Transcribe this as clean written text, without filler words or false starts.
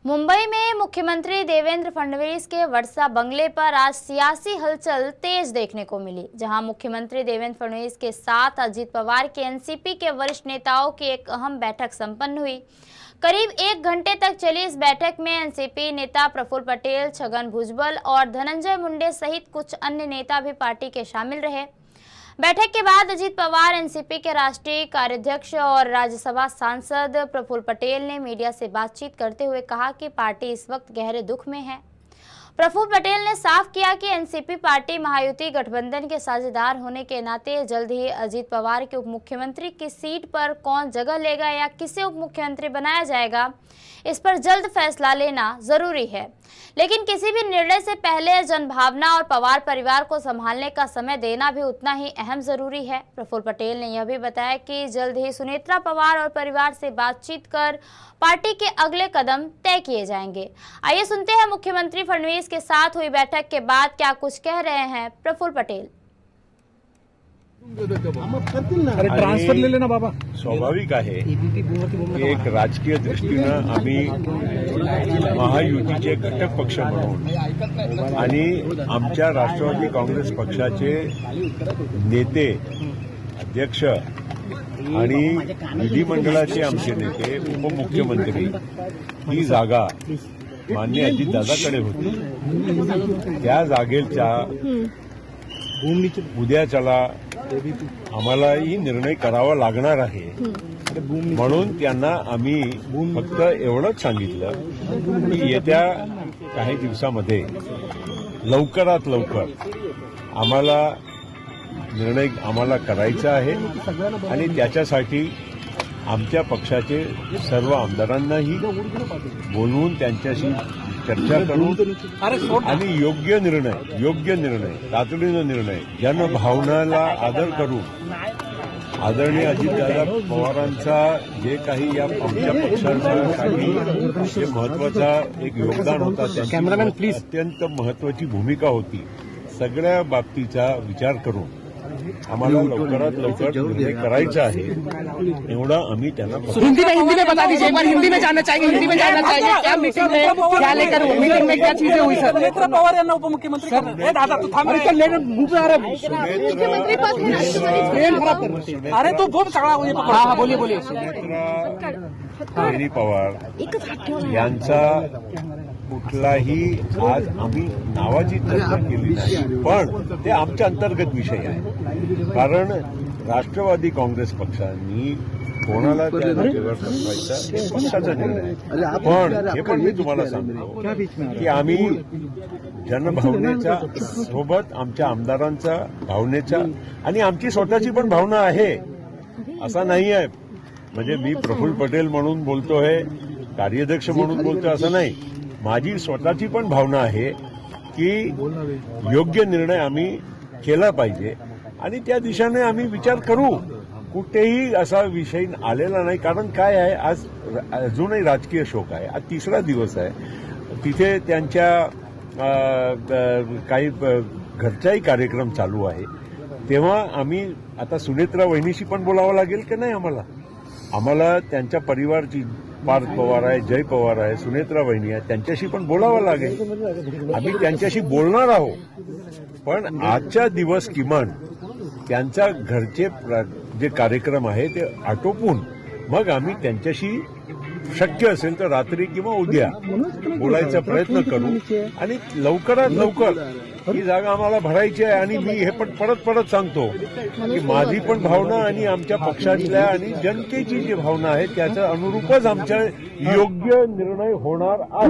मुंबई में मुख्यमंत्री देवेंद्र फडणवीस के वर्षा बंगले पर आज सियासी हलचल तेज देखने को मिली, जहां मुख्यमंत्री देवेंद्र फडणवीस के साथ अजीत पवार के एनसीपी के वरिष्ठ नेताओं की एक अहम बैठक संपन्न हुई। करीब 1 घंटे तक चली इस बैठक में एनसीपी नेता प्रफुल्ल पटेल, छगन भुजबल और धनंजय मुंडे सहित कुछ अन्य नेता भी पार्टी के शामिल रहे। बैठक के बाद अजीत पवार, एनसीपी के राष्ट्रीय कार्याध्यक्ष और राज्यसभा सांसद प्रफुल्ल पटेल ने मीडिया से बातचीत करते हुए कहा कि पार्टी इस वक्त गहरे दुख में है। प्रफुल्ल पटेल ने साफ किया कि एनसीपी पार्टी महायुति गठबंधन के साझेदार होने के नाते जल्द ही अजीत पवार के उप मुख्यमंत्री की सीट पर कौन जगह लेगा या किसे उप मुख्यमंत्री बनाया जाएगा, इस पर जल्द फैसला लेना जरूरी है। लेकिन किसी भी निर्णय से पहले जनभावना और पवार परिवार को संभालने का समय देना भी उतना ही अहम जरूरी है। प्रफुल्ल पटेल ने यह भी बताया कि जल्द ही सुनेत्रा पवार और परिवार से बातचीत कर पार्टी के अगले कदम तय किए जाएंगे। आइए सुनते हैं मुख्यमंत्री फडणवीस के साथ हुई बैठक के बाद क्या कुछ कह रहे हैं प्रफुल्ल पटेल। अरे ट्रान्सफर ले लेना बाबा। स्वाभाविक आहे एक राजकीय दृष्टीनं आम्ही महायुतीचे घटक पक्ष म्हणून आणि आमच्या राष्ट्रवादी काँग्रेस पक्षाचे नेते, अध्यक्ष आणि विधिमंडळाचे आमचे नेते, उपमुख्यमंत्री ही जागा माननीय अजितदादाकडे होती। त्या जागेच्या उद्याच्याला आम्हालाही निर्णय करावा लागणार आहे, म्हणून त्यांना आम्ही फक्त एवढंच सांगितलं की येत्या काही दिवसामध्ये लवकरात लवकर आम्हाला करायचा आहे आणि त्याच्यासाठी आमच्या पक्षाचे सर्व आमदारांनाही बोलवून त्यांच्याशी चर्चा करून आणि योग्य निर्णय तातडीनं निर्णय जनभावनाला आदर करून आदरणीय अजितदादा पवारांचा जे काही या आमच्या पक्षासाठी जे महत्वाचा एक योगदान होता, त्यांची अत्यंत महत्वाची भूमिका होती, सगळ्या बाबतीचा विचार करून आम्हाला लवकरात लवकर निर्णय करायचा आहे, एवढा आम्ही त्यांना हिंदी में बता दीजिए, एक बार हिंदी में जानना चाहेंगे, हिंदी में जानना चाहेंगे क्या मीटिंग में क्या लेकर मीटिंग में क्या चीजें हुई सर? सुनेत्रा पवार यांना उपमुख्यमंत्री अरे तो बहुत सगळा बोलिए सुनेत्रा पवार यांचा कुठलाही आज आम्ही नावाची चर्चा केली नाही, पण ते आमच्या अंतर्गत विषय आहे। कारण राष्ट्रवादी काँग्रेस पक्षांनी कोणाला त्या जागेवर बसवायचा हे पक्षाचा निर्णय आहे। पण हे पण मी तुम्हाला सांगतो की आम्ही जनभावनेच्या सोबत आमच्या आमदारांचा भावनेच्या आणि आमची स्वतःची पण भावना आहे, असा नाही आहे। म्हणजे मी प्रफुल्ल पटेल म्हणून बोलतोय, कार्याध्यक्ष म्हणून बोलतोय असं नाही, माझी स्वतःची पण भावना आहे की योग्य निर्णय आम्ही केला पाहिजे आणि त्या दिशेने आम्ही विचार करू। कुठेही असा विषय आलेला नाही, कारण काय आहे, आज अजूनही राजकीय शोक आहे, आज 3रा दिवस आहे, तिथे त्यांच्या काही घरचाही कार्यक्रम चालू आहे, तेव्हा आम्ही आता सुनेत्रा वहिनीशी पण बोलावं लागेल की नाही आम्हाला त्यांच्या परिवारची पार्थ पवार आहे, जय पवार आहे, सुनेत्रा वहिनी आहे, त्यांच्याशी पण बोलावं लागेल, आम्ही त्यांच्याशी बोलणार आहोत। पण आजच्या दिवस किमान त्यांच्या घरचे जे कार्यक्रम आहे ते आटोपून मग आम्ही त्यांच्याशी शक्य असेल तर रात्री किंवा उद्या बोलायचा प्रयत्न करू आणि लवकरात लवकर ही जागा आम्हाला भरायची आहे। आणि मी हे पण परत सांगतो की माझी पण भावना आणि आमच्या पक्षातल्या आणि जनतेची जी भावना आहे त्याच्या अनुरूपच आमच्या योग्य निर्णय होणार आहे।